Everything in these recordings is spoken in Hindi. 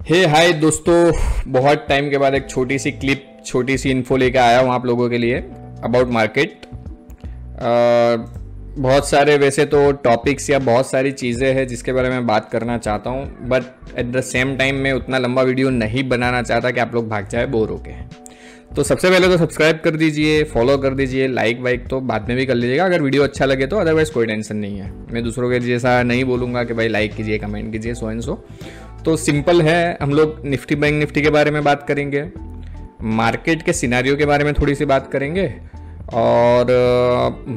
हे हाय दोस्तों, बहुत टाइम के बाद एक छोटी सी क्लिप, छोटी सी इन्फो लेकर आया हूँ आप लोगों के लिए अबाउट मार्केट। बहुत सारे वैसे तो टॉपिक्स या बहुत सारी चीज़ें हैं जिसके बारे में बात करना चाहता हूँ, but at the same time मैं उतना लंबा वीडियो नहीं बनाना चाहता कि आप लोग भाग जाए बोर होके। तो सबसे पहले तो सब्सक्राइब कर दीजिए, फॉलो कर दीजिए, लाइक वाइक तो बाद में भी कर लीजिएगा अगर वीडियो अच्छा लगे तो, अदरवाइज कोई टेंशन नहीं है। मैं दूसरों के जैसा नहीं बोलूँगा कि भाई लाइक कीजिए, कमेंट कीजिए, सो एंड सो। तो सिंपल है, हम लोग निफ्टी बैंक निफ्टी के बारे में बात करेंगे, मार्केट के सिनारियो के बारे में थोड़ी सी बात करेंगे, और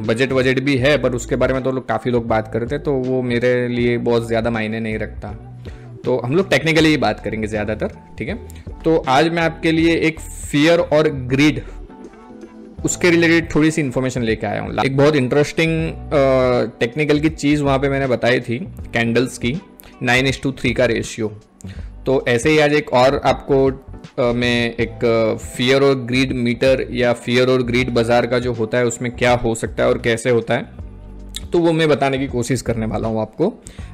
बजट भी है पर उसके बारे में तो काफ़ी लोग बात करते हैं, तो वो मेरे लिए बहुत ज़्यादा मायने नहीं रखता। तो हम लोग टेक्निकली ही बात करेंगे ज़्यादातर, ठीक है। तो आज मैं आपके लिए एक फियर और ग्रीड, उसके रिलेटेड थोड़ी सी इन्फॉर्मेशन लेके आया हूँ। एक बहुत इंटरेस्टिंग टेक्निकल की चीज़ वहाँ पे मैंने बताई थी, कैंडल्स की 9:3 का रेशियो। तो ऐसे ही आज एक और आपको मैं एक फियर और ग्रीड मीटर या फियर और ग्रीड बाजार का जो होता है उसमें क्या हो सकता है और कैसे होता है, तो वो मैं बताने की कोशिश करने वाला हूँ आपको।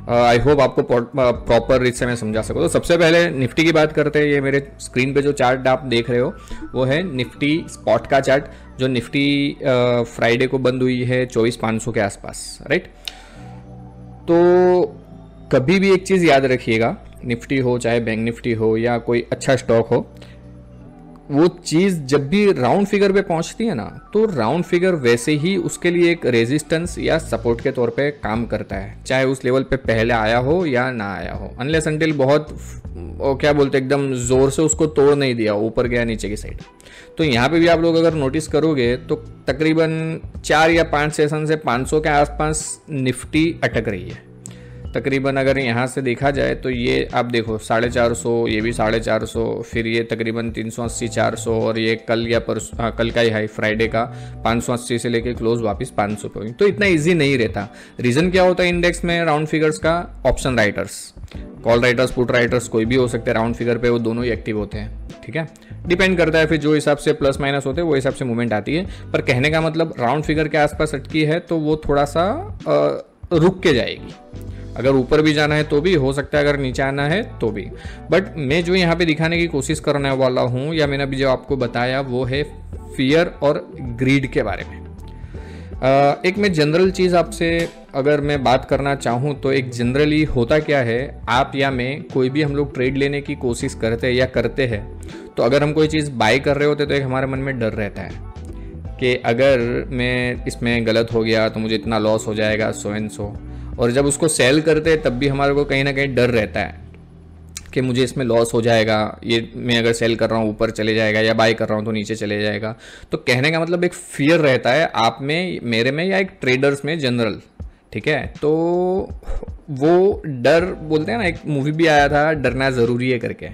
आई होप आपको प्रॉपर रीच से मैं समझा सकूँ। तो सबसे पहले निफ्टी की बात करते हैं। ये मेरे स्क्रीन पे जो चार्ट आप देख रहे हो वो है निफ्टी स्पॉट का चार्ट, जो निफ्टी फ्राइडे को बंद हुई है 24,500 के आसपास, राइट। तो कभी भी एक चीज़ याद रखिएगा, निफ्टी हो चाहे बैंक निफ्टी हो या कोई अच्छा स्टॉक हो, वो चीज़ जब भी राउंड फिगर पे पहुंचती है ना, तो राउंड फिगर वैसे ही उसके लिए एक रेजिस्टेंस या सपोर्ट के तौर पे काम करता है, चाहे उस लेवल पे पहले आया हो या ना आया हो, अनलेस अनटिल बहुत क्या बोलते एकदम जोर से उसको तोड़ नहीं दिया, ऊपर गया नीचे की साइड। तो यहाँ पे भी आप लोग अगर नोटिस करोगे तो तकरीबन 4 या 5 सेशन से 500 के आसपास निफ्टी अटक रही है तकरीबन। अगर यहाँ से देखा जाए तो ये आप देखो 450, ये भी 450, फिर ये तकरीबन 380 400, और ये कल या परसों कल का ही हाई फ्राइडे का 580 से लेके क्लोज वापस 500 पे हुई। तो इतना इजी नहीं रहता। रीज़न क्या होता है इंडेक्स में राउंड फिगर्स का? Option writers, call writers, put writers कोई भी हो सकते हैं, राउंड फिगर पे वो दोनों ही एक्टिव होते हैं, ठीक है। डिपेंड करता है फिर जो हिसाब से प्लस माइनस होते हैं वो हिसाब से मूवमेंट आती है। पर कहने का मतलब राउंड फिगर के आसपास अटकी है तो वो थोड़ा सा रुक के जाएगी। अगर ऊपर भी जाना है तो भी हो सकता है, अगर नीचे आना है तो भी। बट मैं जो यहाँ पे दिखाने की कोशिश करने वाला हूँ, या मैंने अभी जो आपको बताया, वो है फियर और ग्रीड के बारे में। एक मैं जनरल चीज़ आपसे अगर मैं बात करना चाहूँ तो एक जनरली होता क्या है, आप या मैं कोई भी हम लोग ट्रेड लेने की कोशिश करते हैं या करते हैं, तो अगर हम कोई चीज़ बाय कर रहे होते तो एक हमारे मन में डर रहता है कि अगर मैं इसमें गलत हो गया तो मुझे इतना लॉस हो जाएगा, सो एंड सो। और जब उसको सेल करते हैं तब भी हमारे को कहीं ना कहीं डर रहता है कि मुझे इसमें लॉस हो जाएगा, ये मैं अगर सेल कर रहा हूँ ऊपर चले जाएगा, या बाय कर रहा हूँ तो नीचे चले जाएगा। तो कहने का मतलब एक फियर रहता है आप में, मेरे में, या एक ट्रेडर्स में जनरल, ठीक है। तो वो डर, बोलते हैं ना, एक मूवी भी आया था डरना ज़रूरी है करके,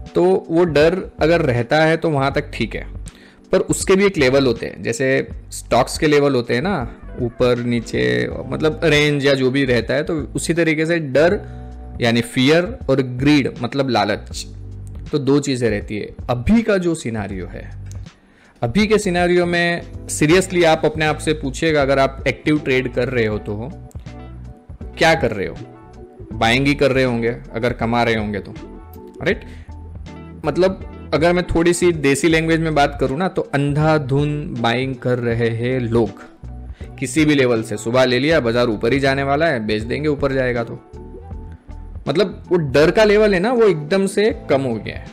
तो वो डर अगर रहता है तो वहाँ तक ठीक है। पर उसके भी एक लेवल होते हैं, जैसे स्टॉक्स के लेवल होते हैं ना, ऊपर नीचे, मतलब रेंज या जो भी रहता है। तो उसी तरीके से डर यानी फियर और ग्रीड मतलब लालच, तो दो चीज़ें रहती है। अभी का जो सिनारियो है, अभी के सिनारियो में सीरियसली आप अपने आप से पूछिएगा, अगर आप एक्टिव ट्रेड कर रहे हो तो क्या कर रहे हो? बाइंग ही कर रहे होंगे अगर कमा रहे होंगे तो, राइट। मतलब अगर मैं थोड़ी सी देसी लैंग्वेज में बात करूं ना, तो अंधाधुन बाइंग कर रहे हैं लोग किसी भी लेवल से। सुबह ले लिया, बाजार ऊपर ही जाने वाला है, बेच देंगे ऊपर जाएगा तो, मतलब वो डर का लेवल है ना, वो एकदम से कम हो गया है।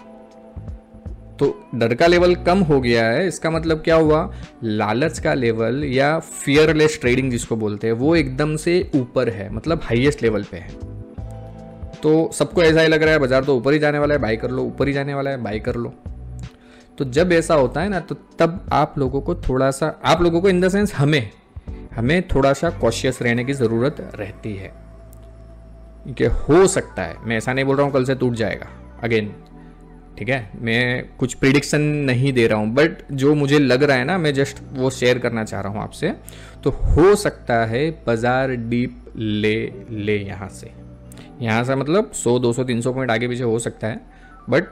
तो डर का लेवल कम हो गया है, इसका मतलब क्या हुआ? लालच का लेवल या फियरलेस ट्रेडिंग जिसको बोलते हैं, वो एकदम से ऊपर है, मतलब हाईएस्ट लेवल पे है। तो सबको ऐसा ही लग रहा है बाजार तो ऊपर ही जाने वाला है, बाई कर लो, ऊपर ही जाने वाला है, बाई कर लो। तो जब ऐसा होता है ना, तो तब आप लोगों को थोड़ा सा, आप लोगों को इन द सेंस हमें थोड़ा सा कॉशियस रहने की ज़रूरत रहती है, कि हो सकता है, मैं ऐसा नहीं बोल रहा हूँ कल से टूट जाएगा अगेन, ठीक है। मैं कुछ प्रिडिक्शन नहीं दे रहा हूँ, बट जो मुझे लग रहा है ना, मैं जस्ट वो शेयर करना चाह रहा हूँ आपसे। तो हो सकता है बाजार डीप ले यहाँ से मतलब 100 200 300 पॉइंट आगे पीछे हो सकता है, बट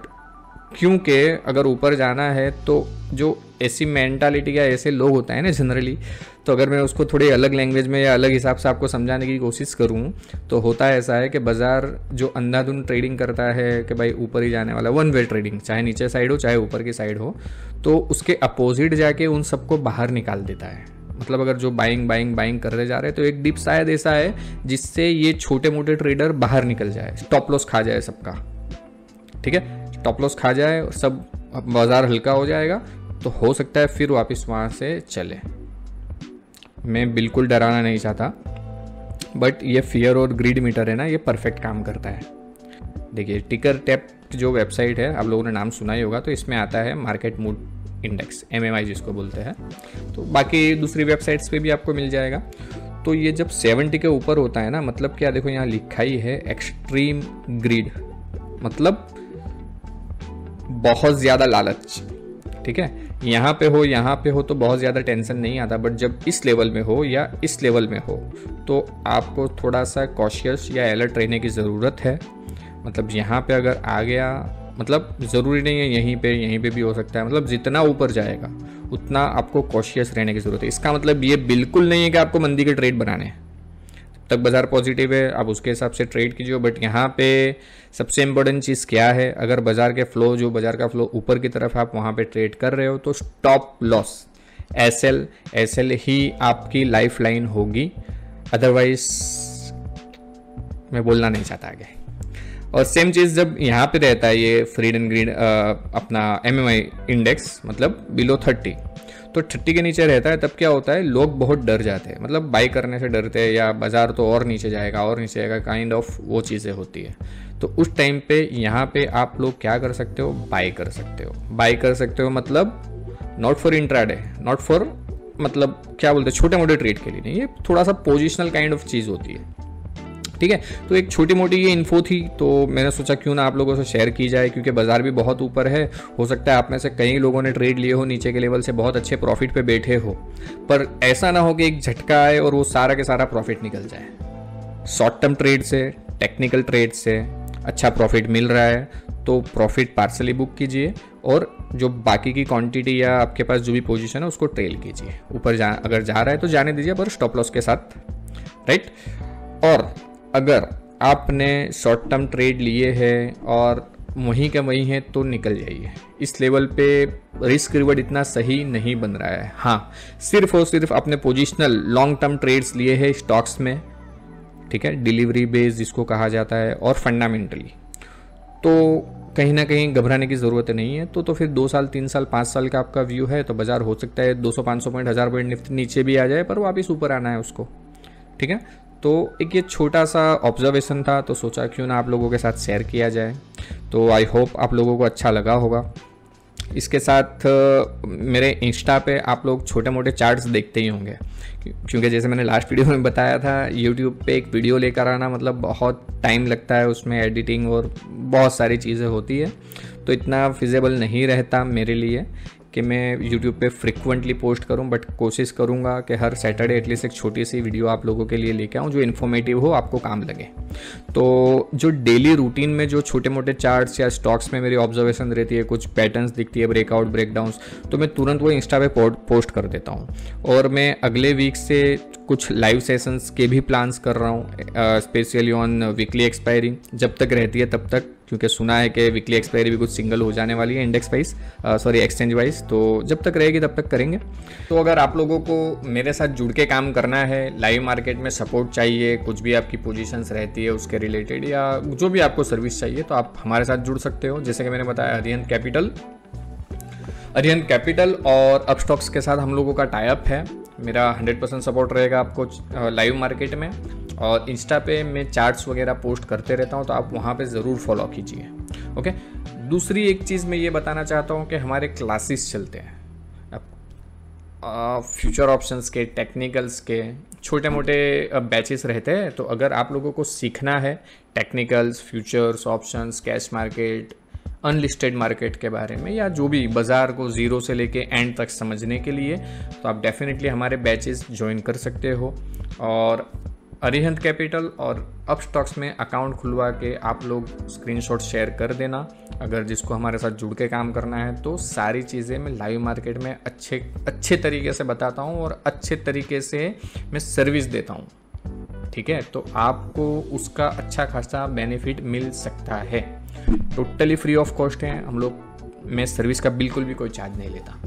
क्योंकि अगर ऊपर जाना है तो जो ऐसी मेंटालिटी या ऐसे लोग होते हैं ना जनरली, तो अगर मैं उसको थोड़ी अलग लैंग्वेज में या अलग हिसाब से आपको समझाने की कोशिश करूं तो होता है ऐसा है कि बाज़ार जो अंधाधुंध ट्रेडिंग करता है कि भाई ऊपर ही जाने वाला, वन वे ट्रेडिंग, चाहे नीचे साइड हो चाहे ऊपर की साइड हो, तो उसके अपोजिट जाके उन सबको बाहर निकाल देता है। मतलब अगर जो बाइंग करते जा रहे हैं तो एक डिप शायद ऐसा है जिससे ये छोटे मोटे ट्रेडर बाहर निकल जाए, स्टॉप लॉस खा जाए सबका, ठीक है, स्टॉप लॉस खा जाए और सब बाजार हल्का हो जाएगा, तो हो सकता है फिर वापस वहाँ से चले। मैं बिल्कुल डराना नहीं चाहता, बट ये फियर और ग्रीड मीटर है ना, ये परफेक्ट काम करता है। देखिए टिकर टैप जो वेबसाइट है, आप लोगों ने नाम सुना ही होगा, तो इसमें आता है मार्केट मूड इंडेक्स, MMI जिसको बोलते हैं, तो बाकी दूसरी वेबसाइट्स पे भी आपको मिल जाएगा। तो ये जब 70 के ऊपर होता है ना, मतलब क्या, देखो यहाँ लिखा ही है एक्सट्रीम ग्रीड, मतलब बहुत ज़्यादा लालच, ठीक है। यहाँ पे हो तो बहुत ज़्यादा टेंशन नहीं आता, बट जब इस लेवल में हो या इस लेवल में हो तो आपको थोड़ा सा कॉशियस या अलर्ट रहने की ज़रूरत है। मतलब यहाँ पे अगर आ गया, मतलब ज़रूरी नहीं है यहीं पे भी हो सकता है, मतलब जितना ऊपर जाएगा उतना आपको कॉशियस रहने की ज़रूरत है। इसका मतलब ये बिल्कुल नहीं है कि आपको मंदी के ट्रेड बनाने हैं, तब बाज़ार पॉजिटिव है आप उसके हिसाब से ट्रेड कीजिए। बट यहाँ पे सबसे इम्पोर्टेंट चीज़ क्या है, अगर बाज़ार का फ्लो ऊपर की तरफ आप वहाँ पे ट्रेड कर रहे हो तो स्टॉप लॉस एसएल ही आपकी लाइफ लाइन होगी, अदरवाइज मैं बोलना नहीं चाहता आगे। और सेम चीज़ जब यहाँ पे रहता है ये फ्रीड एंड ग्रीड अपना MMI इंडेक्स, मतलब बिलो 30, तो 30 के नीचे रहता है, तब क्या होता है, लोग बहुत डर जाते हैं, मतलब बाई करने से डरते हैं, या बाजार तो और नीचे जाएगा काइंड ऑफ वो चीज़ें होती है। तो उस टाइम पे यहाँ पे आप लोग क्या कर सकते हो, बाई कर सकते हो, मतलब not for intraday, not for, मतलब क्या बोलते हैं, छोटे मोटे ट्रेड के लिए नहीं, ये थोड़ा सा पोजिशनल काइंड ऑफ चीज़ होती है, ठीक है। तो एक छोटी मोटी ये इन्फो थी, तो मैंने सोचा क्यों ना आप लोगों से शेयर की जाए, क्योंकि बाजार भी बहुत ऊपर है, हो सकता है आप में से कई लोगों ने ट्रेड लिए हो नीचे के लेवल से, बहुत अच्छे प्रॉफिट पे बैठे हो, पर ऐसा ना हो कि एक झटका आए और वो सारा के सारा प्रॉफिट निकल जाए। शॉर्ट टर्म ट्रेड से, टेक्निकल ट्रेड से अच्छा प्रॉफिट मिल रहा है तो प्रॉफिट पार्सली बुक कीजिए, और जो बाकी की क्वांटिटी या आपके पास जो भी पोजीशन है उसको ट्रेल कीजिए। ऊपर अगर जा रहा है तो जाने दीजिए, पर स्टॉप लॉस के साथ, राइट। और अगर आपने शॉर्ट टर्म ट्रेड लिए हैं और वहीं के वहीं है तो निकल जाइए, इस लेवल पे रिस्क रिवॉर्ड इतना सही नहीं बन रहा है। हाँ, सिर्फ और सिर्फ अपने पोजिशनल लॉन्ग टर्म ट्रेड्स लिए हैं स्टॉक्स में, ठीक है, डिलीवरी बेस जिसको कहा जाता है, और फंडामेंटली, तो कहीं ना कहीं घबराने की ज़रूरत नहीं है। तो फिर 2 साल 3 साल 5 साल का आपका व्यू है तो बाजार हो सकता है 200-500 पॉइंट 1000 पॉइंट निफ्टी नीचे भी आ जाए, पर वापस ऊपर आना है उसको, ठीक है। तो एक ये छोटा सा ऑब्जर्वेशन था, तो सोचा क्यों ना आप लोगों के साथ शेयर किया जाए। तो आई होप आप लोगों को अच्छा लगा होगा। इसके साथ मेरे इंस्टा पे आप लोग छोटे मोटे चार्ट्स देखते ही होंगे, क्योंकि जैसे मैंने लास्ट वीडियो में बताया था, यूट्यूब पे एक वीडियो लेकर आना मतलब बहुत टाइम लगता है, उसमें एडिटिंग और बहुत सारी चीज़ें होती है, तो इतना फिजिबल नहीं रहता मेरे लिए कि मैं YouTube पे फ्रिक्वेंटली पोस्ट करूं, बट कोशिश करूंगा कि हर सैटरडे एटलीस्ट एक छोटी सी वीडियो आप लोगों के लिए लेके आऊं जो इन्फॉर्मेटिव हो, आपको काम लगे। तो जो डेली रूटीन में जो छोटे मोटे चार्ट्स या स्टॉक्स में मेरी ऑब्जर्वेशन रहती है, कुछ पैटर्न्स दिखती है, ब्रेकआउट ब्रेकडाउन्स, तो मैं तुरंत वो इंस्टा पे पोस्ट कर देता हूँ। और मैं अगले वीक से कुछ लाइव सेशंस के भी प्लान्स कर रहा हूँ, स्पेशली ऑन वीकली एक्सपायरी, जब तक रहती है तब तक, क्योंकि सुना है कि वीकली एक्सपायरी भी कुछ सिंगल हो जाने वाली है इंडेक्स वाइज, एक्सचेंज वाइज, तो जब तक रहेगी तब तक करेंगे। तो अगर आप लोगों को मेरे साथ जुड़ के काम करना है, लाइव मार्केट में सपोर्ट चाहिए, कुछ भी आपकी पोजीशंस रहती है उसके रिलेटेड, या जो भी आपको सर्विस चाहिए, तो आप हमारे साथ जुड़ सकते हो। जैसे कि मैंने बताया, अरिहंत कैपिटल और अपस्टॉक्स के साथ हम लोगों का टाई अप है। मेरा 100% सपोर्ट रहेगा आपको लाइव मार्केट में, और इंस्टा पे मैं चार्ट्स वगैरह पोस्ट करते रहता हूँ, तो आप वहाँ पे ज़रूर फॉलो कीजिए, ओके। दूसरी एक चीज़ मैं ये बताना चाहता हूँ कि हमारे क्लासेस चलते हैं फ्यूचर ऑप्शंस के, टेक्निकल्स के, छोटे मोटे बैचेस रहते हैं। तो अगर आप लोगों को सीखना है technicals, futures, options, cash market, unlisted market के बारे में, या जो भी बाज़ार को ज़ीरो से लेके एंड तक समझने के लिए, तो आप डेफिनेटली हमारे बैचेस ज्वाइन कर सकते हो। और अरिहंत कैपिटल और अपस्टॉक्स में अकाउंट खुलवा के आप लोग स्क्रीनशॉट शेयर कर देना। अगर जिसको हमारे साथ जुड़ के काम करना है तो सारी चीज़ें मैं लाइव मार्केट में अच्छे तरीके से बताता हूँ और अच्छे तरीके से मैं सर्विस देता हूँ। ठीक है, तो आपको उसका अच्छा खासा बेनिफिट मिल सकता है। टोटली फ्री ऑफ कॉस्ट है हम लोग, मैं सर्विस का बिल्कुल भी कोई चार्ज नहीं लेता।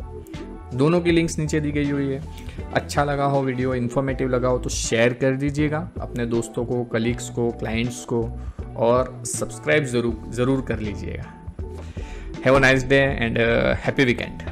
दोनों की लिंक्स नीचे दी गई हुई है। अच्छा लगा हो वीडियो, इन्फॉर्मेटिव लगा हो तो शेयर कर दीजिएगा अपने दोस्तों को, कलीग्स को, क्लाइंट्स को, और सब्सक्राइब ज़रूर कर लीजिएगा। Have a nice day and happy weekend.